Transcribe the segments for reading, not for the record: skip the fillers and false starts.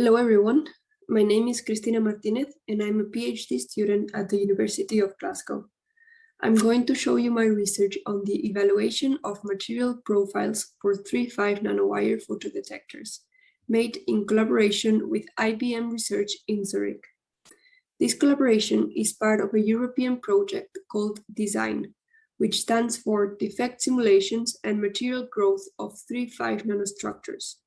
Hello everyone, my name is Cristina Martínez and I'm a PhD student at the University of Glasgow. I'm going to show you my research on the evaluation of material profiles for 3.5 nanowire photodetectors, made in collaboration with IBM Research in Zurich. This collaboration is part of a European project called DESIGN, which stands for Defect Simulations and Material Growth of 3.5 Nanostructures.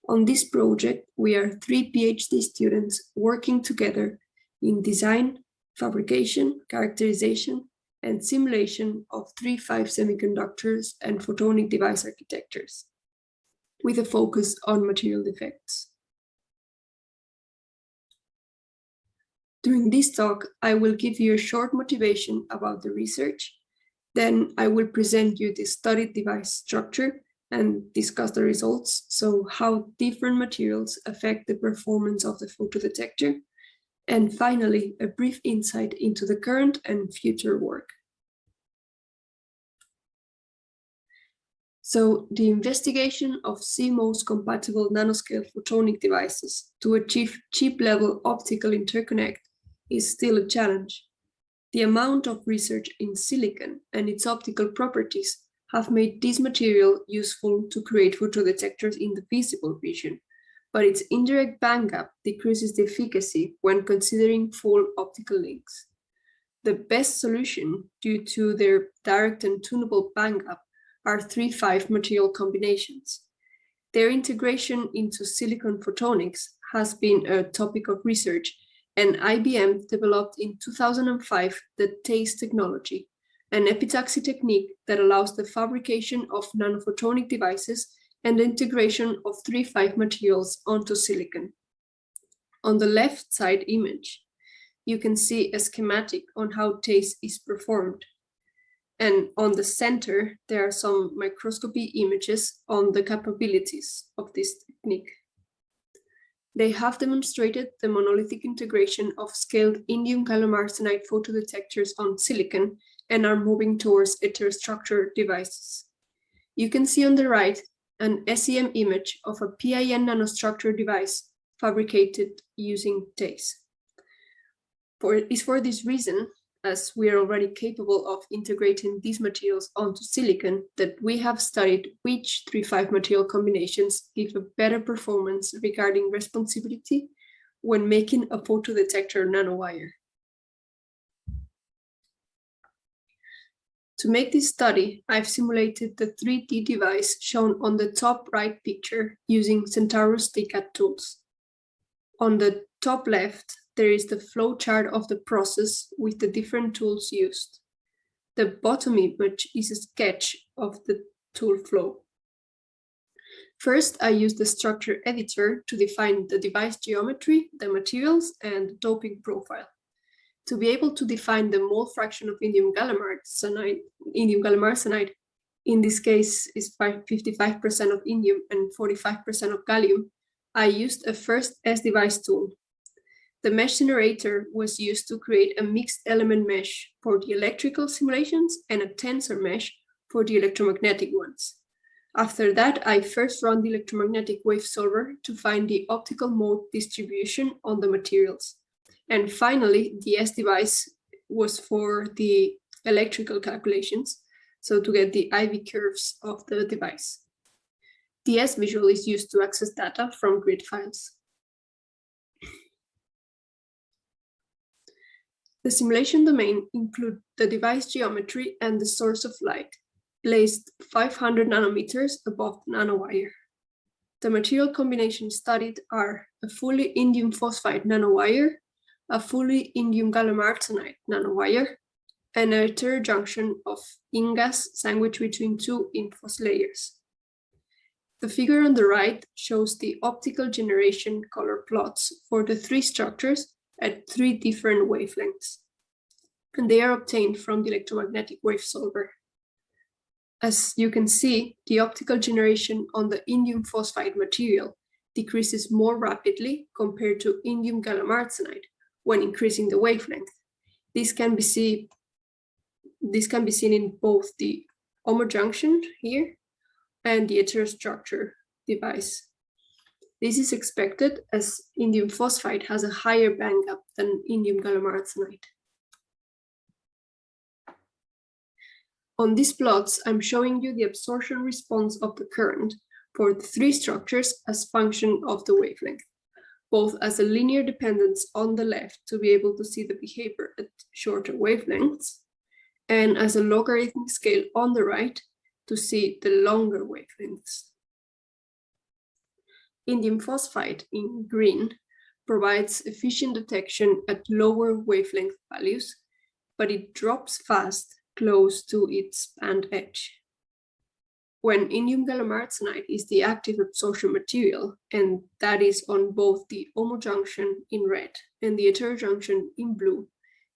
On this project, we are 3 PhD students working together in design, fabrication, characterization, and simulation of 3.5 semiconductors and photonic device architectures, with a focus on material defects. During this talk, I will give you a short motivation about the research. Then I will present you the studied device structure and discuss the results, so how different materials affect the performance of the photodetector, and finally, a brief insight into the current and future work. So, the investigation of CMOS-compatible nanoscale photonic devices to achieve chip-level optical interconnect is still a challenge. The amount of research in silicon and its optical properties have made this material useful to create photodetectors in the visible region, but its indirect bandgap decreases the efficacy when considering full optical links. The best solution, due to their direct and tunable bandgap, are 3.5 material combinations. Their integration into silicon photonics has been a topic of research, and IBM developed in 2005 the TACE technology, an epitaxy technique that allows the fabrication of nanophotonic devices and the integration of 3.5 materials onto silicon. On the left side image, you can see a schematic on how TACE is performed. And on the center, there are some microscopy images on the capabilities of this technique. They have demonstrated the monolithic integration of scaled indium gallium arsenide photodetectors on silicon and are moving towards heterostructure devices. You can see on the right an SEM image of a PIN nanostructure device fabricated using TACE. It's for this reason, as we are already capable of integrating these materials onto silicon, that we have studied which 3.5 material combinations give a better performance regarding responsivity when making a photodetector nanowire. To make this study, I've simulated the 3D device shown on the top right picture using Centaurus TCAD tools. On the top left, there is the flow chart of the process with the different tools used. The bottom image is a sketch of the tool flow. First, I used the structure editor to define the device geometry, the materials, and the doping profile. To be able to define the mole fraction of indium gallium arsenide, in this case is 55% of indium and 45% of gallium, I used a first S-device tool. The mesh generator was used to create a mixed element mesh for the electrical simulations and a tensor mesh for the electromagnetic ones. After that, I first ran the electromagnetic wave solver to find the optical mode distribution on the materials. And finally, the S-device was for the electrical calculations, so to get the IV curves of the device. The S-visual is used to access data from grid files. The simulation domain includes the device geometry and the source of light, placed 500 nanometers above the nanowire. The material combinations studied are a fully indium phosphide nanowire, a fully indium gallium arsenide nanowire, and a heterojunction of InGaAs sandwiched between two InPhos layers. The figure on the right shows the optical generation color plots for the 3 structures at 3 different wavelengths, and they are obtained from the electromagnetic wave solver. As you can see, the optical generation on the indium phosphide material decreases more rapidly compared to indium gallium arsenide when increasing the wavelength. This can be seen in both the homojunction here and the heterostructure device. This is expected as indium phosphide has a higher bandgap than indium gallium arsenide. On these plots, I'm showing you the absorption response of the current for the three structures as function of the wavelength, both as a linear dependence on the left to be able to see the behavior at shorter wavelengths, and as a logarithmic scale on the right to see the longer wavelengths. Indium phosphide in green provides efficient detection at lower wavelength values, but it drops fast close to its band edge. When indium gallium arsenide is the active absorption material, and that is on both the homojunction in red and the heterojunction in blue,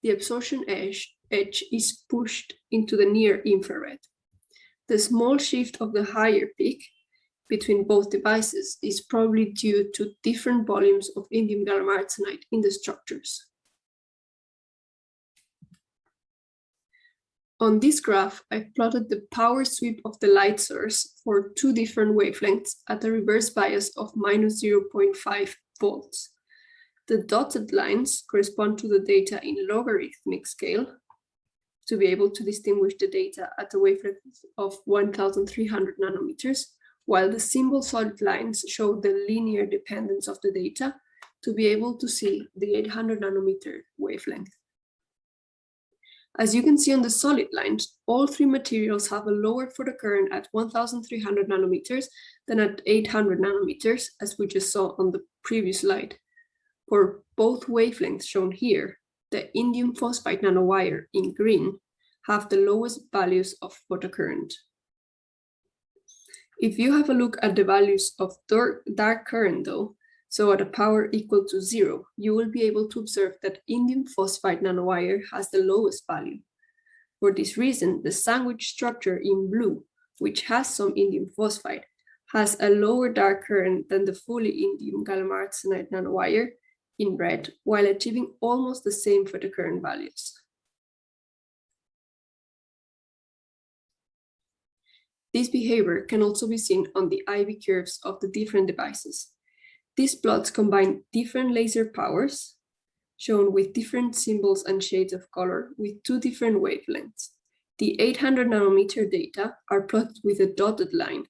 the absorption edge is pushed into the near infrared. The small shift of the higher peak between both devices is probably due to different volumes of indium gallium arsenide in the structures. On this graph, I've plotted the power sweep of the light source for two different wavelengths at a reverse bias of -0.5 volts. The dotted lines correspond to the data in logarithmic scale to be able to distinguish the data at a wavelength of 1,300 nanometers, while the symbol solid lines show the linear dependence of the data to be able to see the 800 nanometer wavelength. As you can see on the solid lines, all three materials have a lower photocurrent at 1,300 nanometers than at 800 nanometers, as we just saw on the previous slide. For both wavelengths shown here, the indium phosphide nanowire in green have the lowest values of photocurrent. If you have a look at the values of dark current though, so at a power equal to 0, you will be able to observe that indium phosphide nanowire has the lowest value. For this reason, the sandwich structure in blue, which has some indium phosphide, has a lower dark current than the fully indium gallium arsenide nanowire in red, while achieving almost the same photocurrent values. This behavior can also be seen on the IV curves of the different devices. These plots combine different laser powers, shown with different symbols and shades of color, with two different wavelengths. The 800 nanometer data are plotted with a dotted line,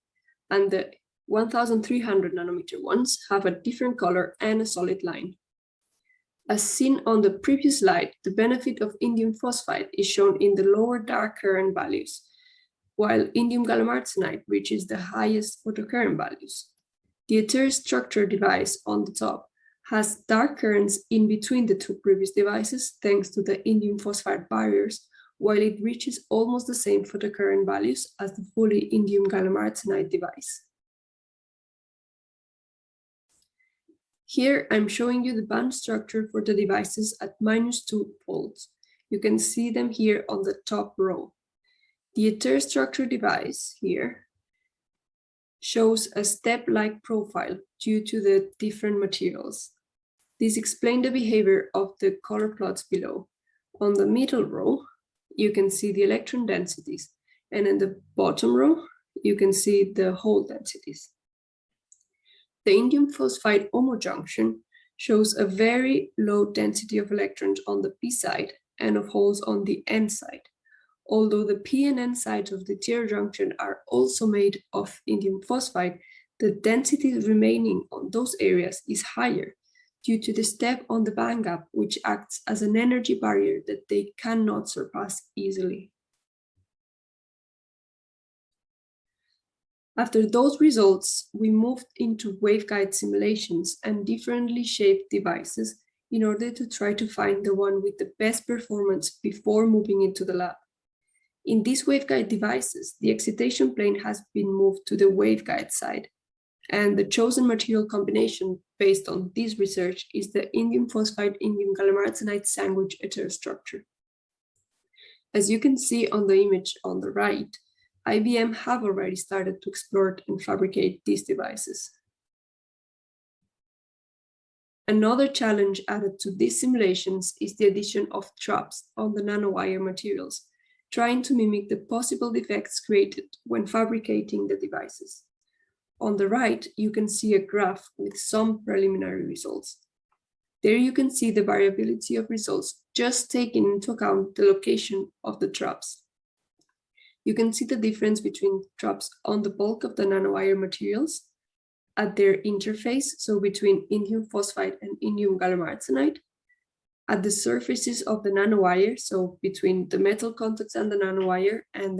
and the 1,300 nanometer ones have a different color and a solid line. As seen on the previous slide, the benefit of indium phosphide is shown in the lower dark current values, while indium gallium arsenide reaches the highest photocurrent values. The heterostructure device on the top has dark currents in between the two previous devices thanks to the indium phosphide barriers, while it reaches almost the same photocurrent values as the fully indium gallium arsenide device. Here I'm showing you the band structure for the devices at -2 volts. You can see them here on the top row. The heterostructure device here shows a step-like profile due to the different materials. This explains the behavior of the color plots below. On the middle row, you can see the electron densities, and in the bottom row, you can see the hole densities. The indium phosphide homojunction shows a very low density of electrons on the p side and of holes on the n side. Although the p and n sides of the heterojunction are also made of indium phosphide, the density remaining on those areas is higher due to the step on the bandgap, which acts as an energy barrier that they cannot surpass easily. After those results, we moved into waveguide simulations and differently shaped devices in order to try to find the one with the best performance before moving into the lab. In these waveguide devices, the excitation plane has been moved to the waveguide side, and the chosen material combination based on this research is the indium phosphide indium gallium arsenide sandwich heterostructure. As you can see on the image on the right, IBM have already started to explore and fabricate these devices. Another challenge added to these simulations is the addition of traps on the nanowire materials, trying to mimic the possible defects created when fabricating the devices. on the right, you can see a graph with some preliminary results. There you can see the variability of results just taking into account the location of the traps. You can see the difference between traps on the bulk of the nanowire materials at their interface, so between indium phosphide and indium gallium arsenide, at the surfaces of the nanowire, so between the metal contacts and the nanowire and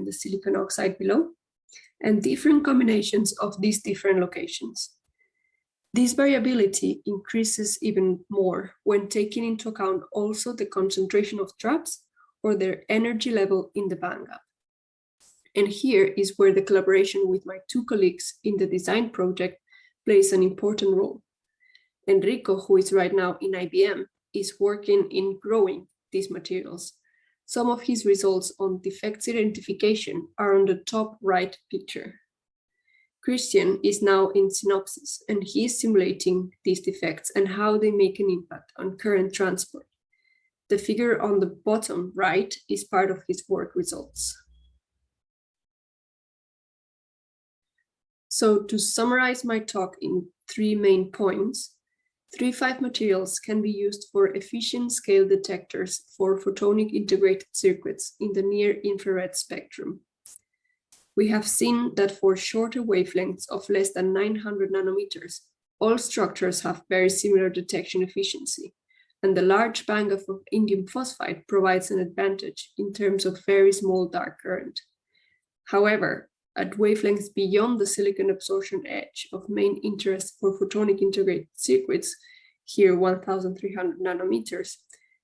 the silicon oxide below, and different combinations of these different locations. This variability increases even more when taking into account also the concentration of traps or their energy level in the bandgap. And here is where the collaboration with my two colleagues in the design project plays an important role. Enrico, who is right now in IBM, is working in growing these materials. Some of his results on defects identification are on the top right picture. Christian is now in Synopsys, and he is simulating these defects and how they make an impact on current transport. The figure on the bottom right is part of his work results. So to summarize my talk in 3 main points, 3-5 materials can be used for efficient scale detectors for photonic integrated circuits in the near-infrared spectrum. We have seen that for shorter wavelengths of less than 900 nanometers, all structures have very similar detection efficiency, and the large bandgap of indium phosphide provides an advantage in terms of very small dark current. However, at wavelengths beyond the silicon absorption edge of main interest for photonic integrated circuits, here 1300 nanometers,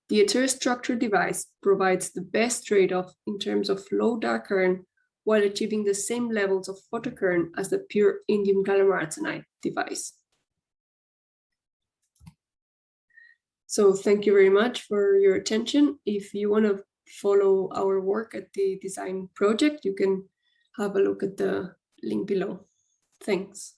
the heterostructure device provides the best trade-off in terms of low dark current while achieving the same levels of photocurrent as the pure indium gallium arsenide device. So thank you very much for your attention. If you want to follow our work at the design project, you can have a look at the link below. Thanks.